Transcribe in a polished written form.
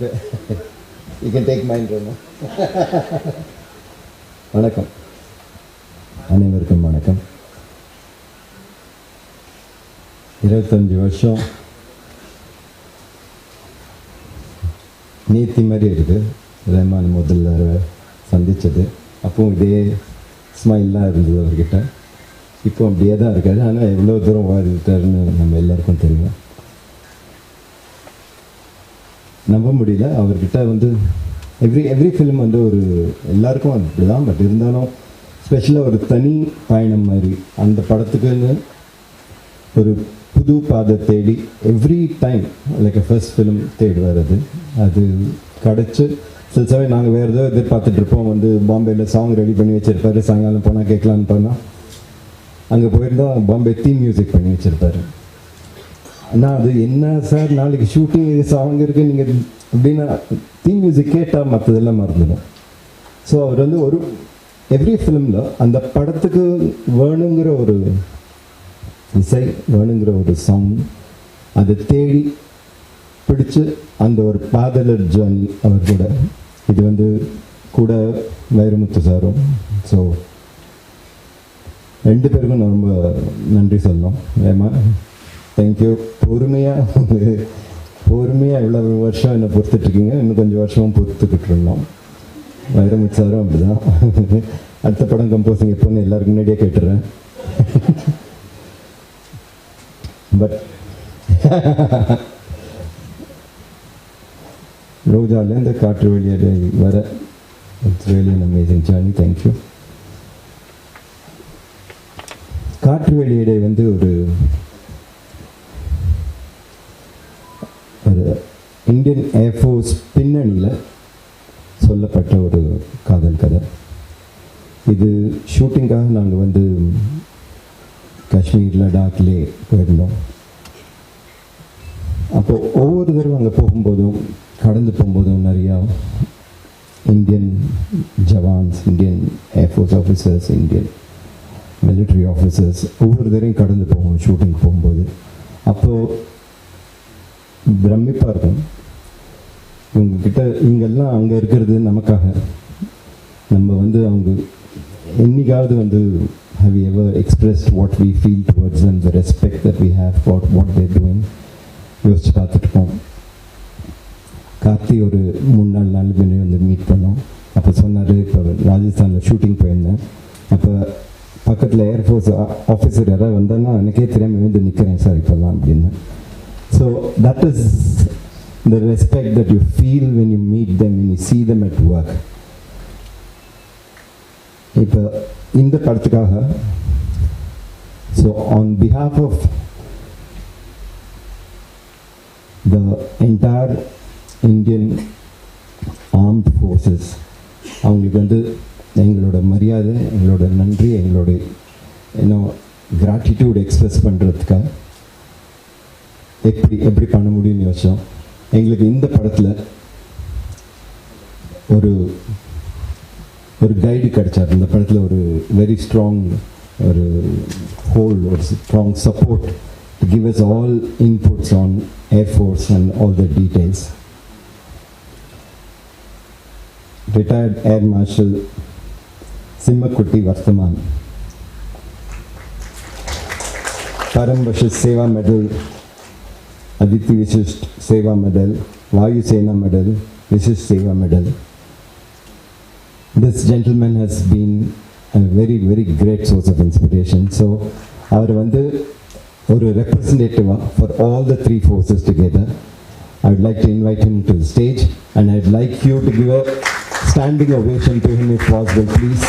You can take mine, Roma. வணக்கம், அனைவருக்கும் வணக்கம். 25 வருஷம் நேத்தி மாதிரி இருக்குது. ரஹ்மான் முதல்ல சந்தித்தது அப்போது இதே ஸ்மைல்லாம் இருந்தது அவர்கிட்ட. இப்போ அப்படியே தான் இருக்காது. ஆனால் எவ்வளோ தூரம் வாழ்ந்துட்டாருன்னு நம்ம எல்லாருக்கும் தெரியும். நம்ப முடியல. அவர்கிட்ட வந்து எவ்ரி ஃபிலிம் வந்து ஒரு எல்லாருக்கும் அப்படி தான். பட் இருந்தாலும் ஸ்பெஷலாக ஒரு தனி பயணம் மாதிரி அந்த படத்துக்குன்னு ஒரு புது பாதை தேடி every time like first film தேடி வர்றது அது கிடச்சி. சில சமயம் நாங்கள் வேறு ஏதோ எதிர்பார்த்துட்ருப்போம். வந்து பாம்பேயில் சாங் ரெடி பண்ணி வச்சுருப்பாரு. சாயங்காலம் போனால் கேட்கலான்னு போனால் அங்கே போயிருந்தால் பாம்பே தீம் மியூசிக் பண்ணி வச்சுருப்பாரு. ஆனால் அது என்ன சார் நாளைக்கு ஷூட்டிங் சாங் இருக்குது நீங்கள் அப்படின்னா தீம் மியூசிக் கேட்டால் மற்றதெல்லாம் மறந்துடும். ஸோ அவர் வந்து ஒரு எவ்ரி ஃபிலிமில் அந்த படத்துக்கு வேணுங்கிற ஒரு இசை, வேணுங்கிற ஒரு சாங் அதை தேடி பிடிச்சு அந்த ஒரு பாதலர் ஜர்னி அவர் கூட. இது வந்து கூட வைரமுத்து சாரும். ஸோ ரெண்டு பேருக்கும் நான் ரொம்ப நன்றி சொல்லணும். ஏமா தேங்க்யூ. பொறுமையாக இவ்வளோ வருஷம் என்னை பொறுத்துட்ருக்கீங்க. இன்னும் கொஞ்சம் வருஷமும் பொறுத்துக்கிட்டு இருந்தோம். வைரமுத்து சாரும் அப்படி தான். அடுத்த படம் கம்போசிங் எப்போன்னு எல்லாருக்கும் முன்னாடியே கேட்டுறேன். பட் ரோஜாலேருந்து காற்று வெளியேற வர it's really an amazing journey. Thank you. காற்று வெளியீடை வந்து ஒரு இந்தியன் ஏர்ஃபோர்ஸ் பின்னணியில் சொல்லப்பட்ட ஒரு காதல் கதை. இது ஷூட்டிங்காக நாங்கள் வந்து காஷ்மீர் லடாக்லே போயிருந்தோம். அப்போது ஒவ்வொரு தடவை அங்கே போகும்போதும் கடந்து போகும்போதும் நிறையா Indian jawans, Indian air force officers, Indian military officers ஒவ்வொரு தடவையும் கடந்து போவோம் ஷூட்டிங் போகும்போது. அப்போது பிரமிப்பாக இருக்கும். இவங்கக்கிட்ட இங்கெல்லாம் அங்கே இருக்கிறது நமக்காக. நம்ம வந்து அவங்க என்னைக்காவது வந்து have you ever expressed what we feel towards them, the respect that we have for what they're doing? யோசிச்சு பார்த்துட்டுப்போம். கார்த்தி ஒரு 3-4 நாள் முன்னாடி வந்து மீட் பண்ணோம். அப்போ சொன்னார், இப்போ ராஜஸ்தானில் ஷூட்டிங் போயிருந்தேன். அப்போ பக்கத்தில் ஏர்ஃபோர்ஸ் ஆஃபீஸர் யாராவது வந்தாங்கன்னா எனக்கே தெரியாமல் வந்து நிற்கிறேன் சார் இப்போல்லாம் அப்படின்னு. So that is the respect that you feel when you meet them, when you see them at work. இப்போ இந்த படத்துக்காக so on behalf of the entire Indian armed forces அவங்களுக்கு வந்து எங்களோட மரியாதை, எங்களோட நன்றி, எங்களோட கிராட்டிடியூட் எக்ஸ்பிரஸ் பண்ணுறதுக்காக எப்படி பண்ண முடியும்னு யோசிச்சோம். எங்களுக்கு இந்த படத்தில் ஒரு கைடு கிடைச்சார். இந்த படத்தில் ஒரு வெரி ஸ்ட்ராங் ஒரு ஹோல், ஒரு strong support to give us all inputs on air force and all the details. Retired air marshal Simhakutty Varthaman, Param Vishisht सेवा मेडल, अदिति विशिष्ट सेवा मेडल, वायु सेना मेडल, विशिष्ट सेवा medal. This gentleman has been a very great source of inspiration. So our vandu oru representative for all the three forces together. I would like to invite him to the stage and I'd like you to give a standing ovation to him if possible, please.